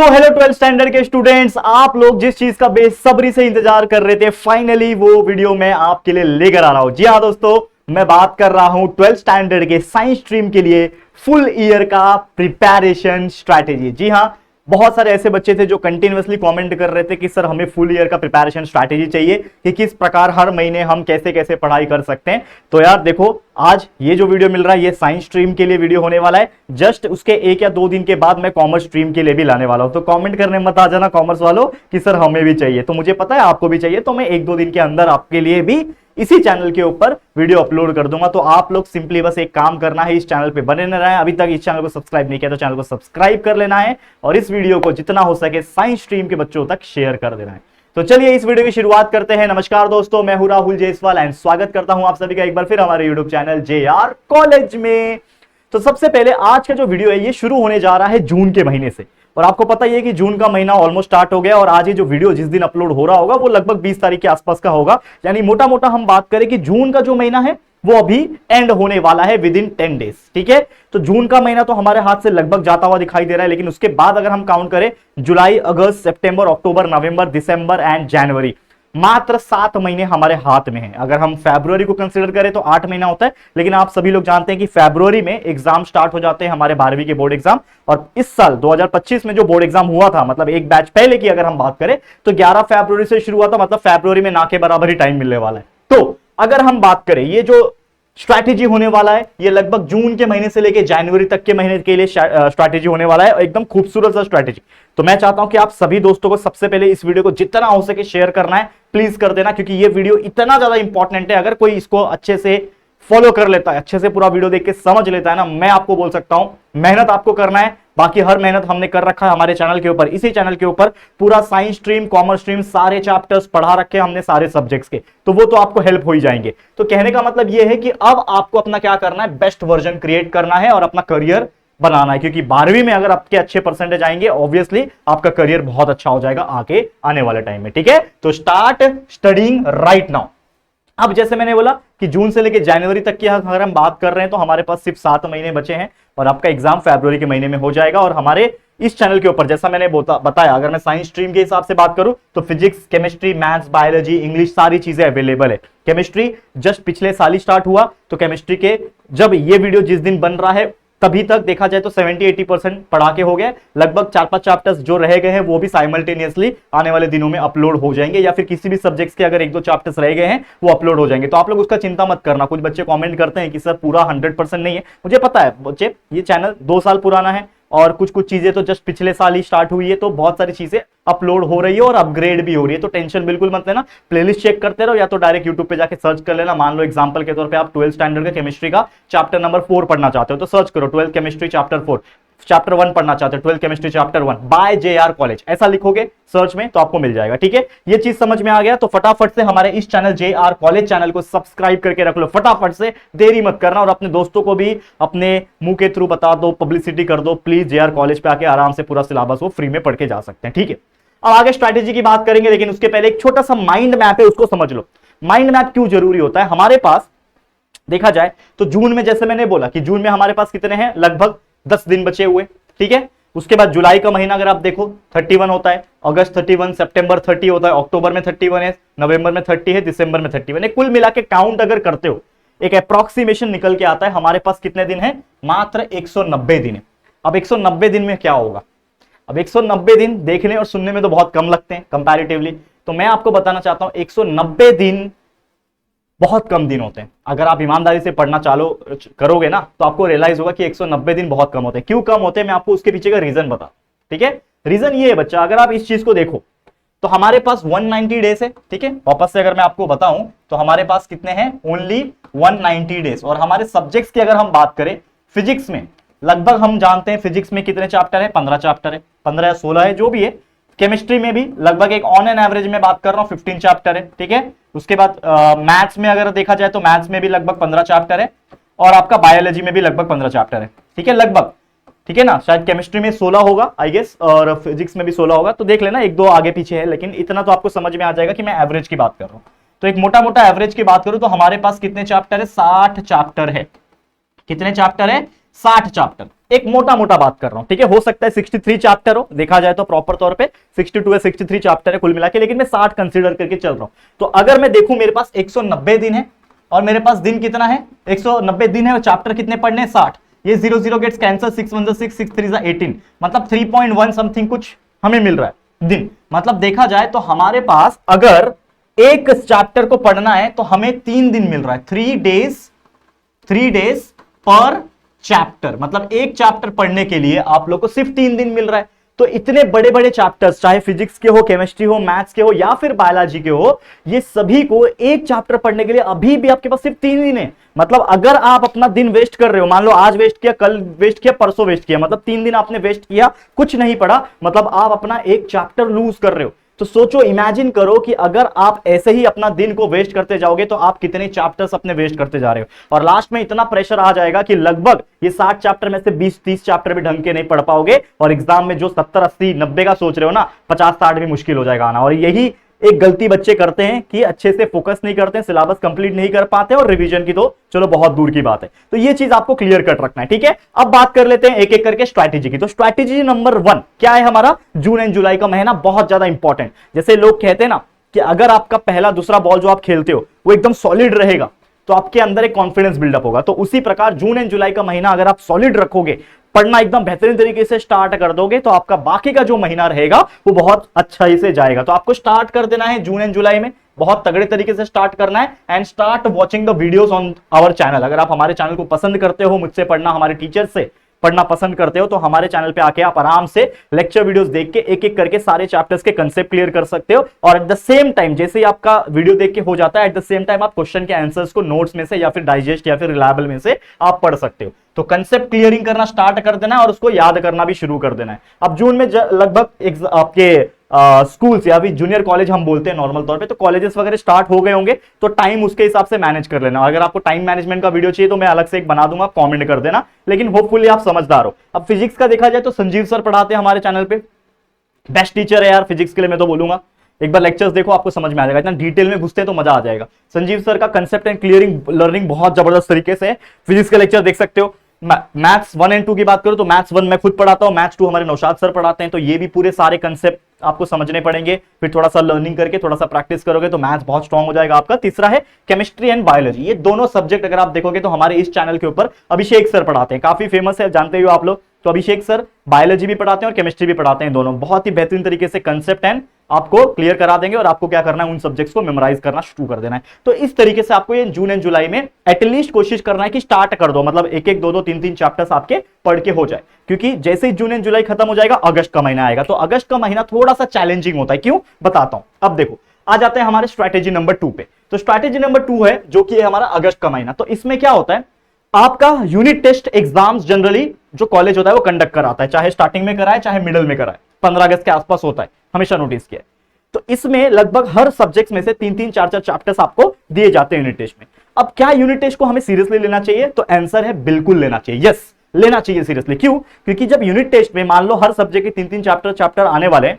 तो hello 12th standard के students, आप लोग जिस चीज का बेसब्री से इंतजार कर रहे थे, फाइनली वो वीडियो मैं आपके लिए लेकर आ रहा हूं। जी हाँ दोस्तों, मैं बात कर रहा हूं 12th स्टैंडर्ड के साइंस स्ट्रीम के लिए फुल ईयर का प्रिपरेशन स्ट्रैटेजी। जी हाँ, बहुत सारे ऐसे बच्चे थे जो कंटिन्यूअसली कमेंट कर रहे थे कि सर हमें फुल ईयर का प्रिपरेशन स्ट्रैटेजी चाहिए कि किस प्रकार हर महीने हम कैसे कैसे पढ़ाई कर सकते हैं। तो यार देखो, आज ये जो वीडियो मिल रहा है ये साइंस स्ट्रीम के लिए वीडियो होने वाला है। जस्ट उसके 1 या 2 दिन के बाद मैं कॉमर्स स्ट्रीम के लिए भी लाने वाला हूं। तो कमेंट करने मत आ जाना कॉमर्स वालों कि सर हमें भी चाहिए। तो मुझे पता है आपको भी चाहिए, तो मैं 1-2 दिन के अंदर आपके लिए भी इसी चैनल के ऊपर वीडियो अपलोड कर दूंगा। तो आप लोग सिंपली बस एक काम करना है, इस चैनल पे बने रहना है। अभी तक इस चैनल को सब्सक्राइब नहीं किया तो चैनल को सब्सक्राइब कर लेना है और इस वीडियो को जितना हो सके साइंस स्ट्रीम के बच्चों तक शेयर कर देना है। तो चलिए इस वीडियो की शुरुआत करते हैं। नमस्कार दोस्तों, मैं हूं राहुल जायसवाल एंड स्वागत करता हूं आप सभी का एक बार फिर हमारे यूट्यूब चैनल JR कॉलेज में। तो सबसे पहले आज का जो वीडियो है ये शुरू होने जा रहा है जून के महीने से, और आपको पता ही है कि जून का महीना ऑलमोस्ट स्टार्ट हो गया और आज ये जो वीडियो जिस दिन अपलोड हो रहा होगा वो लगभग 20 तारीख के आसपास का होगा। यानी मोटा मोटा हम बात करें कि जून का जो महीना है वो अभी एंड होने वाला है विद इन 10 डेज। ठीक है, तो जून का महीना तो हमारे हाथ से लगभग जाता हुआ दिखाई दे रहा है, लेकिन उसके बाद अगर हम काउंट करें जुलाई, अगस्त, सितंबर, अक्टूबर, नवंबर, दिसंबर एंड जनवरी, मात्र 7 महीने हमारे हाथ में हैं। अगर हम फरवरी को कंसीडर करें तो 8 महीना होता है, लेकिन आप सभी लोग जानते हैं कि फरवरी में एग्जाम स्टार्ट हो जाते हैं हमारे 12वीं के बोर्ड एग्जाम। और इस साल 2025 में जो बोर्ड एग्जाम हुआ था, मतलब एक बैच पहले की अगर हम बात करें तो 11 फरवरी से शुरू हुआ था, मतलब फरवरी में ना के बराबर ही टाइम मिलने वाला है। तो अगर हम बात करें ये जो स्ट्रैटेजी होने वाला है ये लगभग जून के महीने से लेकर जनवरी तक के महीने के लिए स्ट्रैटेजी होने वाला है, एकदम खूबसूरत सा स्ट्रैटेजी। तो मैं चाहता हूं कि आप सभी दोस्तों को सबसे पहले इस वीडियो को जितना हो सके शेयर करना है, प्लीज कर देना, क्योंकि ये वीडियो इतना ज्यादा इंपॉर्टेंट है। अगर कोई इसको अच्छे से फॉलो कर लेता है, अच्छे से पूरा वीडियो देख के समझ लेता है ना, मैं आपको बोल सकता हूं मेहनत आपको करना है, बाकी हर मेहनत हमने कर रखा है हमारे चैनल के ऊपर। इसी चैनल के ऊपर पूरा साइंस स्ट्रीम, कॉमर्स स्ट्रीम, सारे चैप्टर्स पढ़ा रखे हमने सारे सब्जेक्ट्स के, तो वो तो आपको हेल्प हो ही जाएंगे। तो कहने का मतलब ये है कि अब आपको अपना क्या करना है, बेस्ट वर्जन क्रिएट करना है और अपना करियर बनाना है, क्योंकि 12वीं में अगर आपके अच्छे परसेंटेज आएंगे ऑब्वियसली आपका करियर बहुत अच्छा हो जाएगा आगे आने वाले टाइम में। ठीक है, तो स्टार्ट स्टडीइंग राइट नाउ। अब जैसे मैंने बोला कि जून से लेकर जनवरी तक की अगर हम बात कर रहे हैं तो हमारे पास सिर्फ 7 महीने बचे हैं और आपका एग्जाम फरवरी के महीने में हो जाएगा। और हमारे इस चैनल के ऊपर जैसा मैंने बताया, अगर मैं साइंस स्ट्रीम के हिसाब से बात करूं तो physics, chemistry, maths, biology, English सारी चीजें अवेलेबल है। केमिस्ट्री जस्ट पिछले साल ही स्टार्ट हुआ, तो केमिस्ट्री के जब ये वीडियो जिस दिन बन रहा है तभी तक देखा जाए तो 70-80% पढ़ा के हो गए। लगभग 4-5 चैप्टर्स जो रह गए हैं वो भी साइमल्टेनियसली आने वाले दिनों में अपलोड हो जाएंगे, या फिर किसी भी सब्जेक्ट्स के अगर 1-2 चैप्टर्स रह गए हैं वो अपलोड हो जाएंगे। तो आप लोग उसका चिंता मत करना। कुछ बच्चे कमेंट करते हैं कि सर पूरा 100% नहीं है, मुझे पता है बच्चे, ये चैनल 2 साल पुराना है और कुछ चीजें तो जस्ट पिछले साल ही स्टार्ट हुई है, तो बहुत सारी चीजें अपलोड हो रही है और अपग्रेड भी हो रही है। तो टेंशन बिल्कुल मत लेना, प्लेलिस्ट चेक करते रहो या तो डायरेक्ट यूट्यूब पे जाके सर्च कर लेना। मान लो एग्जांपल के तौर पे आप 12th स्टैंडर्ड का केमिस्ट्री का चैप्टर नंबर 4 पढ़ना चाहते हो तो सर्च करो 12th केमिस्ट्री चैप्टर 4। चैप्टर 1 पढ़ना चाहते हो 12th chemistry chapter 1 by JR college, ऐसा लिखोगे सर्च में तो आपको मिल जाएगा। ठीक है, ये चीज समझ में आ गया तो फटाफट से हमारे इस चैनल JR कॉलेज चैनल को सब्सक्राइब करके रख लो, फटाफट से, देरी मत करना। और अपने दोस्तों को भी अपने मुंह के थ्रू बता दो, पब्लिसिटी कर दो प्लीज। JR कॉलेज पे आके आराम से पूरा सिलेबस वो फ्री में पढ़ के जा सकते हैं। ठीक है, अब आगे स्ट्रैटेजी की बात करेंगे, लेकिन उसके पहले एक छोटा सा माइंड मैप है, उसको समझ लो। माइंड मैप क्यों जरूरी होता है हमारे पास, देखा जाए तो जून में जैसे मैंने बोला कि जून में हमारे पास कितने हैं, लगभग 10 दिन बचे हुए। ठीक है, उसके बाद जुलाई का महीना अगर आप देखो 31 होता है, अगस्त 31, सितंबर 30 होता है, अक्टूबर में 31 है, नवंबर में 30 है, दिसंबर में 31 है। कुल मिला के काउंट अगर करते हो एक अप्रोक्सीमेशन निकल के आता है हमारे पास कितने दिन है, मात्र 190 दिन है। अब 190 दिन में क्या होगा, अब 190 दिन देखने और सुनने में तो बहुत कम लगते हैं कंपैरेटिवली, तो मैं आपको बताना चाहता हूं 190 दिन बहुत कम दिन होते हैं। अगर आप ईमानदारी से पढ़ना चालू करोगे ना तो आपको रियलाइज होगा कि 190 दिन बहुत कम होते हैं। क्यों कम होते हैं मैं आपको उसके पीछे का रीजन बता। ठीक है, रीजन ये है बच्चा, अगर आप इस चीज को देखो तो हमारे पास 190 डेज है। ठीक है, वापस से अगर मैं आपको बताऊं तो हमारे पास कितने हैं, ओनली 190 डेज। और हमारे सब्जेक्ट्स की अगर हम बात करें, फिजिक्स में लगभग हम जानते हैं फिजिक्स में कितने चैप्टर है, 15 चैप्टर है, 15 या 16 है जो भी है। केमिस्ट्री में भी लगभग एक ऑन एन एवरेज में बात कर रहा हूं 15 चैप्टर है। ठीक है, उसके बाद मैथ्स में अगर देखा जाए तो मैथ्स में भी लगभग 15 चैप्टर है और आपका बायोलॉजी में भी लगभग 15 चैप्टर है। ठीक है, लगभग, ठीक है ना, शायद केमिस्ट्री में 16 होगा आई गेस और फिजिक्स में भी 16 होगा, तो देख लेना 1-2 आगे पीछे है, लेकिन इतना तो आपको समझ में आ जाएगा कि मैं एवरेज की बात कर रहा हूं। तो एक मोटा मोटा एवरेज की बात करूं तो हमारे पास कितने चैप्टर है, 60 चैप्टर है। कितने चैप्टर है, 60 चैप्टर। एक मोटा मोटा बात कर रहा हूं, ठीक है। हो सकता है 63 चैप्टर हो, देखा जाए तो प्रॉपर तौर पे 62 या 63 चैप्टर है कुल मिला के, लेकिन मैं 60 कंसीडर करके चल रहा हूं। तो अगर मैं देखूं मेरे पास 190 दिन है और मेरे पास दिन कितना है 190 दिन है और चैप्टर कितने पढ़ने हैं 60, ये 0 गेट्स कैंसर, 6 1 6 6 3 18, मतलब 3.1 समथिंग कुछ हमें मिल रहा है दिन। मतलब देखा जाए तो हमारे पास अगर एक चैप्टर को पढ़ना है तो हमें 3 दिन मिल रहा है, 3 डेज पर चैप्टर, मतलब एक चैप्टर पढ़ने के लिए आप लोग को सिर्फ 3 दिन मिल रहा है। तो इतने बड़े बड़े चैप्टर्स, चाहे फिजिक्स के हो, केमिस्ट्री हो, मैथ्स के हो या फिर बायोलॉजी के हो, ये सभी को एक चैप्टर पढ़ने के लिए अभी भी आपके पास सिर्फ 3 दिन है। मतलब अगर आप अपना दिन वेस्ट कर रहे हो, मान लो आज वेस्ट किया, कल वेस्ट किया, परसों वेस्ट किया, मतलब 3 दिन आपने वेस्ट किया, कुछ नहीं पढ़ा, मतलब आप अपना एक चैप्टर लूज कर रहे हो। तो सोचो, इमेजिन करो कि अगर आप ऐसे ही अपना दिन को वेस्ट करते जाओगे तो आप कितने चैप्टर्स अपने वेस्ट करते जा रहे हो, और लास्ट में इतना प्रेशर आ जाएगा कि लगभग ये 60 चैप्टर में से 20-30 चैप्टर भी ढंग के नहीं पढ़ पाओगे, और एग्जाम में जो 70 80 90 का सोच रहे हो ना, 50 60 भी मुश्किल हो जाएगा आना। और यही एक गलती बच्चे करते हैं कि अच्छे से फोकस नहीं करते हैं, सिलेबस कंप्लीट नहीं कर पाते, और रिवीजन की तो चलो बहुत दूर की बात है। तो ये चीज आपको क्लियर कट रखना है, ठीक है। अब बात कर लेते हैं एक एक करके स्ट्रैटेजी की। तो स्ट्रैटेजी नंबर 1 क्या है हमारा, जून एंड जुलाई का महीना बहुत ज्यादा इंपॉर्टेंट। जैसे लोग कहते हैं ना कि अगर आपका पहला दूसरा बॉल जो आप खेलते हो वो एकदम सॉलिड रहेगा तो आपके अंदर एक कॉन्फिडेंस बिल्डअप होगा। तो उसी प्रकार जून एंड जुलाई का महीना अगर आप सॉलिड रखोगे, पढ़ना एकदम बेहतरीन तरीके से स्टार्ट कर दोगे, तो आपका बाकी का जो महीना रहेगा वो बहुत अच्छा ही से जाएगा। तो आपको स्टार्ट कर देना है जून एंड जुलाई में, बहुत तगड़े तरीके से स्टार्ट करना है, and start watching the videos on our channel. अगर आप हमारे चैनल को पसंद करते हो, मुझसे पढ़ना, हमारे टीचर से पढ़ना पसंद करते हो, तो हमारे चैनल पे आके आप आराम से लेक्चर वीडियोस देख के एक एक करके सारे चैप्टर्स के कंसेप्ट क्लियर कर सकते हो। और एट द सेम टाइम, जैसे ही आपका वीडियो देख के हो जाता है, एट द सेम टाइम आप क्वेश्चन के आंसर्स को नोट्स में से या फिर डाइजेस्ट या फिर रिलायबल में से आप पढ़ सकते हो। तो कंसेप्ट क्लियरिंग करना स्टार्ट कर देना है और उसको याद करना भी शुरू कर देना है। अब जून में लगभग आपके स्कूल्स या फिर जूनियर कॉलेज हम बोलते हैं नॉर्मल तौर पे, तो कॉलेजेस वगैरह स्टार्ट हो गए होंगे, तो टाइम उसके हिसाब से मैनेज कर लेना। अगर आपको टाइम मैनेजमेंट का वीडियो चाहिए तो मैं अलग से एक बना दूंगा, कमेंट कर देना, लेकिन होपफुली आप समझदार हो। अब फिजिक्स का देखा जाए तो संजीव सर पढ़ाते हैं हमारे चैनल पे, बेस्ट टीचर है यार फिजिक्स के लिए, मैं तो बोलूंगा एक बार लेक्चर्स देखो, आपको समझ में आ जाएगा। इतना डिटेल में घुसते हैं तो मजा आ जाएगा। संजीव सर का कंसेप्ट एंड क्लियरिंग लर्निंग बहुत जबरदस्त तरीके से है। फिजिक्स के लेक्चर देख सकते हो। मैथ्स 1 एंड 2 की बात करूं तो मैथ्स 1 मैं खुद पढ़ाता हूं, मैथ्स 2 हमारे नौशाद सर पढ़ाते हैं, तो ये भी पूरे सारे कंसेप्ट आपको समझने पड़ेंगे। फिर थोड़ा सा लर्निंग करके थोड़ा सा प्रैक्टिस करोगे तो मैथ्स बहुत स्ट्रांग हो जाएगा आपका। तीसरा है केमिस्ट्री एंड बायोलॉजी। ये दोनों सब्जेक्ट अगर आप देखोगे तो हमारे इस चैनल के ऊपर अभिषेक सर पढ़ाते हैं, काफी फेमस है, जानते हो आप लोग। तो अभिषेक सर बायोलॉजी भी पढ़ाते हैं और केमिस्ट्री भी पढ़ाते हैं, दोनों बहुत ही बेहतरीन तरीके से कंसेप्ट एंड आपको क्लियर करा देंगे। और आपको क्या करना है, उन सब्जेक्ट्स को मेमोराइज करना शुरू कर देना है। तो इस तरीके से आपको ये जून एंड जुलाई में एटलीस्ट कोशिश करना है कि स्टार्ट कर दो, मतलब एक एक 2-2 3-3 चैप्टर्स आपके पढ़ के हो जाए, क्योंकि जैसे ही जून एंड जुलाई खत्म हो जाएगा अगस्त का महीना आएगा। तो अगस्त का महीना थोड़ा सा चैलेंजिंग होता है, क्यों बताता हूं। अब देखो, आ जाते हैं हमारे स्ट्रैटेजी नंबर 2 पे। तो स्ट्रैटेजी नंबर 2 है जो कि है हमारा अगस्त का महीना। तो इसमें क्या होता है, आपका यूनिट टेस्ट एग्जाम्स जनरली जो कॉलेज होता है वो कंडक्ट कराता है, चाहे स्टार्टिंग में कराए चाहे मिडिल में कराए, 15 अगस्त के आसपास होता है, हमेशा नोटिस किया है। तो इसमें लगभग हर सब्जेक्ट में से 3-3 4-4 चैप्टर्स आपको दिए जाते हैं यूनिट टेस्ट में। अब क्या यूनिट टेस्ट को हमें सीरियसली लेना चाहिए, तो आंसर है बिल्कुल लेना चाहिए, यस लेना चाहिए सीरियसली। क्यों, क्योंकि जब यूनिट टेस्ट में मान लो हर सब्जेक्ट के 3-3 चैप्टर आने वाले हैं,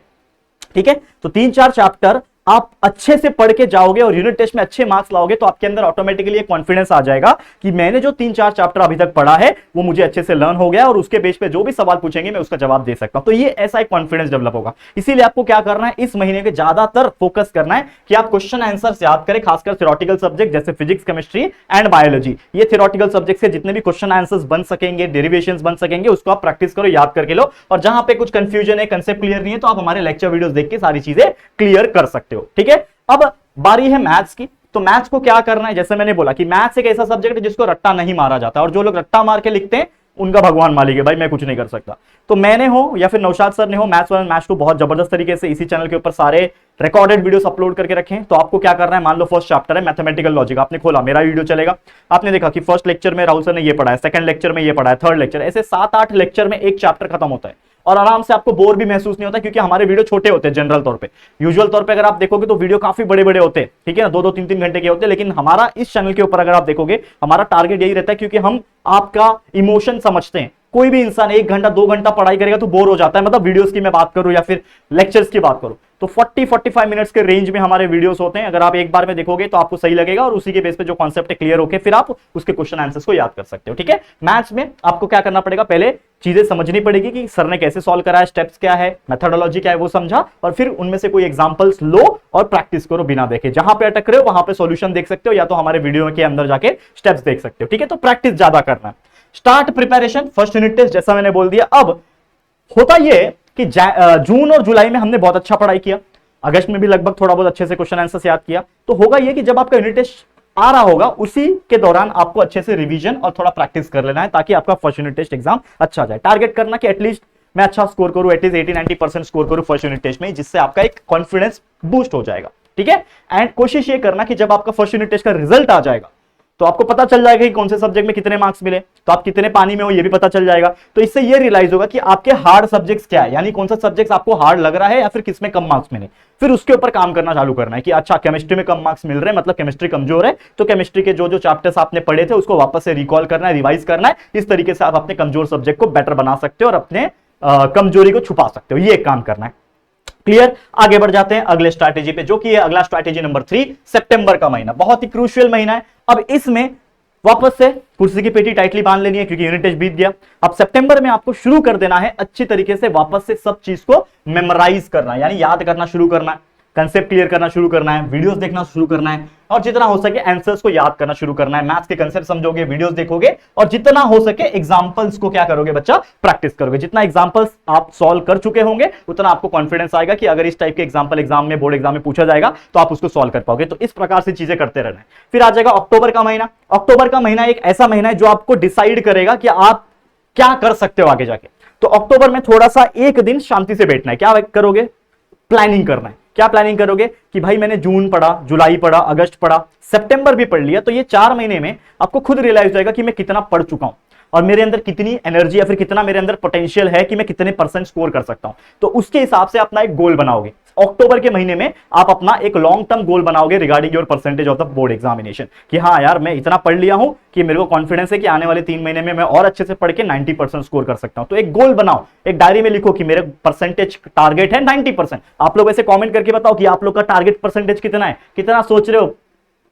ठीक है, तो 3-4 चैप्टर आप अच्छे से पढ़ के जाओगे और यूनिट टेस्ट में अच्छे मार्क्स लाओगे तो आपके अंदर ऑटोमेटिकली एक कॉन्फिडेंस आ जाएगा कि मैंने जो 3-4 चैप्टर अभी तक पढ़ा है वो मुझे अच्छे से लर्न हो गया और उसके बेस पे जो भी सवाल पूछेंगे मैं उसका जवाब दे सकता हूं। तो ये ऐसा एक कॉन्फिडेंस डेवलप होगा। इसीलिए आपको क्या करना है, इस महीने के ज्यादातर फोकस करना है कि आप क्वेश्चन आंसर्स याद करें, खासकर थ्योरेटिकल सब्जेक्ट जैसे फिजिक्स, केमिस्ट्री एंड बायोलॉजी। ये थ्योरेटिकल सब्जेक्ट से जितने भी क्वेश्चन आंसर्स बन सकेंगे, डेरिवेशंस बन सकेंगे, उसको आप प्रैक्टिस करो, याद करके लो। और जहां पे कुछ कंफ्यूजन है, कंसेप्ट क्लियर नहीं है, तो आप हमारे लेक्चर वीडियोस देख के सारी चीजें क्लियर कर सकते हो, ठीक है। अब बारी है मैथ्स की। तो मैथ्स को क्या करना है, जैसे मैंने बोला कि मैथ्स एक ऐसा सब्जेक्ट है जिसको रट्टा नहीं मारा जाता, और जो लोग रट्टा मार के लिखते हैं उनका भगवान मालिक है भाई, मैं कुछ नहीं कर सकता। तो मैंने हो या फिर नौशाद सर ने हो, मैथ्स 1 मैथ्स 2 बहुत जबरदस्त तरीके से इसी चैनल के ऊपर सारे रिकॉर्डेड वीडियोस अपलोड करके रखे हैं। तो आपको क्या करना है, मान लो फर्स्ट चैप्टर है मैथमेटिकल लॉजिक, आपने खोला, मेरा वीडियो चलेगा, आपने देखा कि फर्स्ट लेक्चर में राहुल सर ने ये पढ़ा है, सेकंड लेक्चर में ये पढ़ा है, थर्ड लेक्चर, ऐसे 7-8 लेक्चर में एक चैप्टर खत्म होता है और आराम से आपको बोर भी महसूस नहीं होता, क्योंकि हमारे वीडियो छोटे होते हैं जनरल तौर पे। यूजुअल तौर पे अगर आप देखोगे तो वीडियो काफी बड़े बड़े होते हैं, ठीक है ना, 2-2 3-3 घंटे के होते हैं। लेकिन हमारा इस चैनल के ऊपर अगर आप देखोगे, हमारा टारगेट यही रहता है, क्योंकि हम आपका इमोशन समझते हैं, कोई भी इंसान 1 घंटा 2 घंटा पढ़ाई करेगा तो बोर हो जाता है, मतलब वीडियोस की मैं बात करूं या फिर लेक्चर्स की बात करूं, तो 40-45 मिनट्स के रेंज में हमारे वीडियोस होते हैं। अगर आप एक बार में देखोगे तो आपको सही लगेगा और उसी के बेस पे जो कॉन्सेप्ट है क्लियर होके फिर आप उसके क्वेश्चन आंसर्स को याद कर सकते हो। ठीक है, मैथ्स में आपको क्या करना पड़ेगा, पहले चीजें समझनी पड़ेगी कि सर ने कैसे सॉल्व करा है, स्टेप्स क्या है, मेथोडोलॉजी क्या है वो समझा, और फिर उनमें से कोई एग्जांपल्स लो और प्रैक्टिस करो बिना देखे। जहां पे अटक रहे हो वहां पे सॉल्यूशन देख सकते हो या तो हमारे वीडियो के अंदर जाके स्टेप्स देख सकते हो। ठीक है, तो प्रैक्टिस ज्यादा करना है। Start preparation, first unit test जैसा मैंने बोल दिया। अब होता यह कि जून और जुलाई में हमने बहुत अच्छा पढ़ाई किया, अगस्त में भी लगभग थोड़ा बहुत अच्छे से क्वेश्चन आंसर्स याद किया, तो होगा यह कि जब आपका यूनिट टेस्ट आ रहा होगा उसी के दौरान आपको अच्छे से रिवीजन और थोड़ा प्रैक्टिस कर लेना है ताकि आपका फर्स्ट यूनिट टेस्ट एग्जाम अच्छा जाए। टारगेट करना कि एटलीस्ट मैं अच्छा स्कोर करूं, एटलीस्ट 80-90% स्कोर करूं फर्स्ट यूनिट टेस्ट में, जिससे आपका एक कॉन्फिडेंस बूस्ट हो जाएगा। ठीक है, एंड कोशिश ये करना कि जब आपका फर्स्ट यूनिट टेस्ट का रिजल्ट आ जाएगा तो आपको पता चल जाएगा कि कौन से सब्जेक्ट में कितने मार्क्स मिले, तो आप कितने पानी में हो ये भी पता चल जाएगा। तो इससे ये रियलाइज होगा कि आपके हार्ड सब्जेक्ट्स क्या है, यानी कौन सा सब्जेक्ट आपको हार्ड लग रहा है या फिर किसमें कम मार्क्स मिले, फिर उसके ऊपर काम करना चालू करना है कि अच्छा केमिस्ट्री में कम मार्क्स मिल रहे हैं मतलब केमिस्ट्री कमजोर है, तो केमिस्ट्री के जो जो चैप्टर्स आपने पढ़े थे उसको वापस से रिकॉल करना है, रिवाइज करना है। इस तरीके से आप अपने कमजोर सब्जेक्ट को बेटर बना सकते हो और अपने कमजोरी को छुपा सकते हो। ये एक काम करना है। क्लियर, आगे बढ़ जाते हैं अगले स्ट्रैटेजी पे, जो कि है अगला स्ट्रैटेजी नंबर 3, सितंबर का महीना बहुत ही क्रूशियल महीना है। अब इसमें वापस से कुर्सी की पेटी टाइटली बांध लेनी है क्योंकि यूनिट टेस्ट बीत गया। अब सितंबर में आपको शुरू कर देना है अच्छी तरीके से वापस से सब चीज को मेमोराइज करना है, यानी याद करना शुरू करना है, कंसेप्ट क्लियर करना शुरू करना है, वीडियोस देखना शुरू करना है और जितना हो सके आंसर्स को याद करना शुरू करना है। मैथ्स के कंसेप्ट समझोगे, वीडियोस देखोगे और जितना हो सके एग्जांपल्स को क्या करोगे बच्चा, प्रैक्टिस करोगे। जितना एग्जांपल्स आप सॉल्व कर चुके होंगे उतना आपको कॉन्फिडेंस आएगा कि अगर इस टाइप के एग्जांपल एग्जाम में, बोर्ड एग्जाम में पूछा जाएगा तो आप उसको सॉल्व कर पाओगे। तो इस प्रकार से चीजें करते रहना है। फिर आ जाएगा अक्टूबर का महीना। अक्टूबर का महीना एक ऐसा महीना है जो आपको डिसाइड करेगा कि आप क्या कर सकते हो आगे जाके। तो अक्टूबर में थोड़ा सा एक दिन शांति से बैठना है। क्या करोगे, प्लानिंग करना है। क्या प्लानिंग करोगे कि भाई मैंने जून पढ़ा, जुलाई पढ़ा, अगस्त पढ़ा, सितंबर भी पढ़ लिया, तो ये 4 महीने में आपको खुद रियलाइज हो जाएगा कि मैं कितना पढ़ चुका हूं और मेरे अंदर कितनी एनर्जी या फिर कितना मेरे अंदर पोटेंशियल है कि मैं कितने % स्कोर कर सकता हूं। तो उसके हिसाब से अपना एक गोल बनाओगे। अक्टूबर के महीने में आप अपना एक लॉन्ग टर्म गोल बनाओगे regarding your percentage of the board examination कि हाँ यार मैं इतना पढ़ लिया हूं कि मेरे को कॉन्फिडेंस है कि आने वाले 3 महीने में मैं और अच्छे से पढ़ के 90% स्कोर कर सकता हूं। तो एक गोल बनाओ, एक डायरी में लिखो कि मेरे परसेंटेज टारगेट है 90%। आप लोग ऐसे कॉमेंट करके बताओ कि आप लोग का टारगेट परसेंटेज कितना है, कितना सोच रहे हो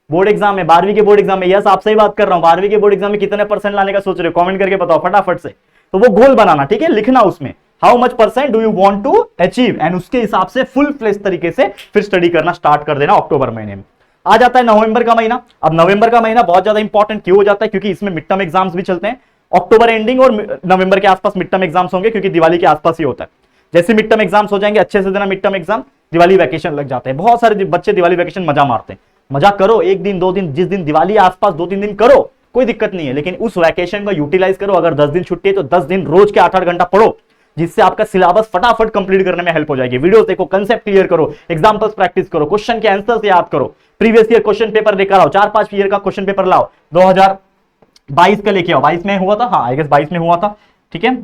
बोर्ड एग्जाम में, 12वीं के बोर्ड एग्जाम में। यस, आपसे ही बात कर रहा हूं, 12वीं के बोर्ड एग्जाम में कितने % लाने का सोच रहे हो, कमेंट करके बताओ फटाफट से। तो वो गोल बनाना, ठीक है, लिखना उसमें how much % do you want to achieve and उसके हिसाब से फुल फ्लेज तरीके से फिर स्टडी करना स्टार्ट कर देना। अक्टूबर महीने में आ जाता है नवंबर का महीना। अब नवंबर का महीना बहुत ज्यादा इंपॉर्टेंट क्यों हो जाता है, क्योंकि इसमें मिड टर्म एग्जाम्स भी चलते हैं। अक्टूबर एंडिंग और नवंबर के आसपास मिड टर्म एग्जाम्स होंगे क्योंकि दिवाली के आसपास ही होता है। जैसे मिड टर्म एग्जाम्स हो जाएंगे, अच्छे से देना mid term exam, Diwali vacation लग जाते हैं। बहुत सारे बच्चे दिवाली वैकेशन मजा मारते हैं। मजा करो, 1 दिन 2 दिन, जिस दिन दिवाली आसपास 2-3 दिन करो, कोई दिक्कत नहीं है, लेकिन उस वैकेशन को यूटिलाइज करो। अगर 10 दिन छुट्टी है तो 10 दिन रोज के 8-8 घंटा पढ़ो, जिससे आपका सिलेबस फटाफट कंप्लीट करने में हेल्प हो जाएगी। वीडियोस देखो, कंसेप्ट क्लियर करो, एग्जांपल्स प्रैक्टिस करो, क्वेश्चन के आंसर्स याद करो, प्रीवियस ईयर क्वेश्चन पेपर लेकर आओ, 4-5 ईयर का क्वेश्चन पेपर लाओ। 2022 का लेके आओ, 22 में हुआ था, हाँ आई गेस 22 में हुआ था, ठीक है।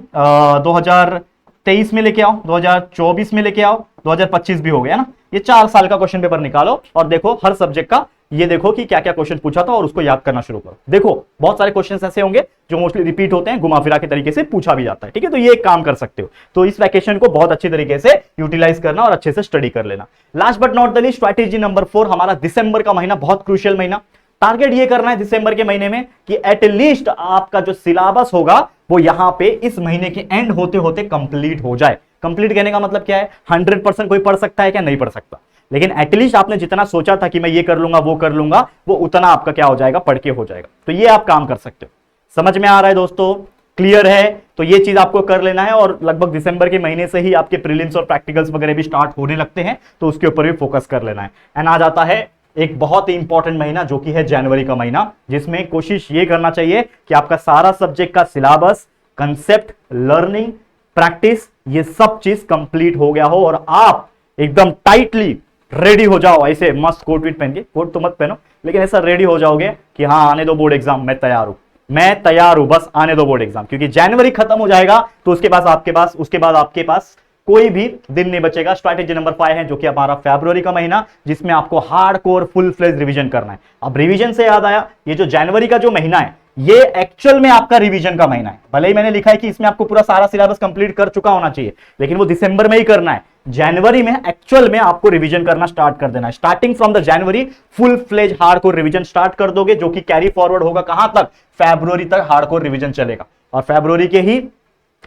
2023 में लेके आओ, 2024 में लेके आओ, 2025 भी हो गया ना। ये 4 साल का क्वेश्चन पेपर निकालो और देखो हर सब्जेक्ट का, ये देखो कि क्या क्या क्वेश्चन पूछा था और उसको याद करना शुरू करो। देखो बहुत सारे क्वेश्चंस ऐसे होंगे जो मोस्टली रिपीट होते हैं, घुमा फिरा के तरीके से पूछा भी जाता है, ठीक है। तो ये एक काम कर सकते हो। तो इस वैकेशन को बहुत अच्छी तरीके से यूटिलाइज करना और अच्छे से स्टडी कर लेना। Last but not the least, strategy number 4, हमारा दिसंबर का महीना बहुत क्रूशियल महीना। टारगेट ये करना है दिसंबर के महीने में कि एटलीस्ट आपका जो सिलेबस होगा वो यहां पे इस महीने के एंड होते होते कंप्लीट हो जाए। कंप्लीट कहने का मतलब क्या है, 100% कोई पढ़ सकता है क्या, नहीं पढ़ सकता, लेकिन एटलीस्ट आपने जितना सोचा था कि मैं ये कर लूंगा वो कर लूंगा, वो उतना आपका क्या हो जाएगा, पढ़ के हो जाएगा। तो ये आप काम कर सकते हो। समझ में आ रहा है दोस्तों, क्लियर है? तो ये चीज आपको कर लेना है और लगभग दिसंबर के महीने से ही आपके प्रीलिम्स और प्रैक्टिकल्स वगैरह भी स्टार्ट होने लगते हैं, तो उसके ऊपर भी फोकस कर लेना है। एंड आ जाता है एक बहुत ही इंपॉर्टेंट महीना जो कि है जनवरी का महीना, जिसमें कोशिश ये करना चाहिए कि आपका सारा सब्जेक्ट का सिलेबस, कंसेप्ट, लर्निंग, प्रैक्टिस, ये सब चीज कंप्लीट हो गया हो और आप एकदम टाइटली रेडी हो जाओ। ऐसे मस्त कोट वीट पहन के, कोट तो मत पहनो, लेकिन ऐसा रेडी हो जाओगे कि हाँ आने दो बोर्ड एग्जाम, मैं तैयार हूं, मैं तैयार हूं, बस आने दो बोर्ड एग्जाम। क्योंकि जनवरी खत्म हो जाएगा तो उसके बाद आपके पास कोई भी दिन नहीं बचेगा। स्ट्रैटेजी नंबर 5 है जो कि हमारा फरवरी का महीना, जिसमें आपको हार्डकोर फुल फ्लेज रिवीजन करना है। अब रिवीजन से याद आया, ये जो जनवरी का जो महीना है ये एक्चुअल में आपका रिवीजन का महीना है। भले ही मैंने लिखा है कि इसमें आपको पूरा सारा सिलेबस कंप्लीट कर चुका होना चाहिए, लेकिन वो दिसंबर में ही करना है। जनवरी में एक्चुअल में आपको रिवीजन करना स्टार्ट कर देना है। Starting from the January full fledge hardcore revision start कर दोगे, जो कि कैरी फॉरवर्ड होगा कहां तक, फरवरी तक हार्डकोर रिवीजन चलेगा। और फरवरी के ही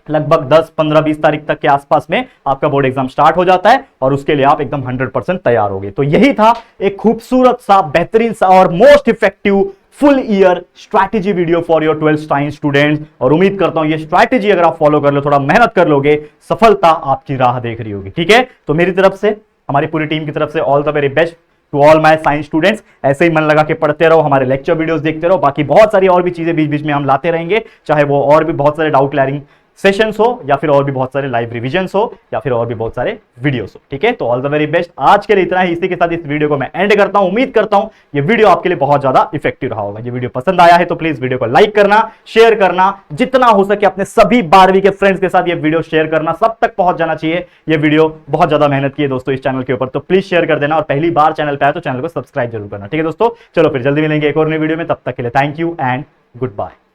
लगभग 10, 15, 20 तारीख तक के आसपास में आपका बोर्ड एग्जाम स्टार्ट हो जाता है और उसके लिए आप एकदम 100% तैयार होगे। तो यही था एक खूबसूरत सा, बेहतरीन सा और most effective full year strategy video for your 12th science students. और उम्मीद करता हूं ये स्ट्रैटेजी अगर आप फॉलो कर लो, थोड़ा मेहनत कर लोगे, सफलता आपकी राह देख रही होगी। ठीक है, तो मेरी तरफ से, हमारी पूरी टीम की तरफ से all the very best to all my science students. ऐसे ही मन लगा के पढ़ते रहो, हमारे लेक्चर वीडियोस देखते रहो, बाकी बहुत सारी और भी चीजें बीच बीच में हम लाते रहेंगे, चाहे वो और भी बहुत सारे डाउट क्लियरिंग सेशंस हो, या फिर और भी बहुत सारे लाइव रिवीजन्स हो, या फिर और भी बहुत सारे वीडियोस हो। ठीक है, तो ऑल द वेरी बेस्ट। आज के लिए इतना ही। इसी के साथ इस वीडियो को मैं एंड करता हूं। उम्मीद करता हूं ये वीडियो आपके लिए बहुत ज्यादा इफेक्टिव रहा होगा। ये वीडियो पसंद आया है तो प्लीज वीडियो को लाइक करना, शेयर करना, जितना हो सके अपने सभी 12वीं के फ्रेंड्स के साथ ये वीडियो शेयर करना, सब तक पहुंच जाना चाहिए। ये वीडियो बहुत ज्यादा मेहनत की है दोस्तों इस चैनल के ऊपर, तो प्लीज शेयर कर देना। और पहली बार चैनल पे आए तो चैनल को सब्सक्राइब जरूर करना। ठीक है दोस्तों, चलो फिर जल्दी मिलेंगे एक और नई वीडियो में। तब तक के लिए thank you and good bye.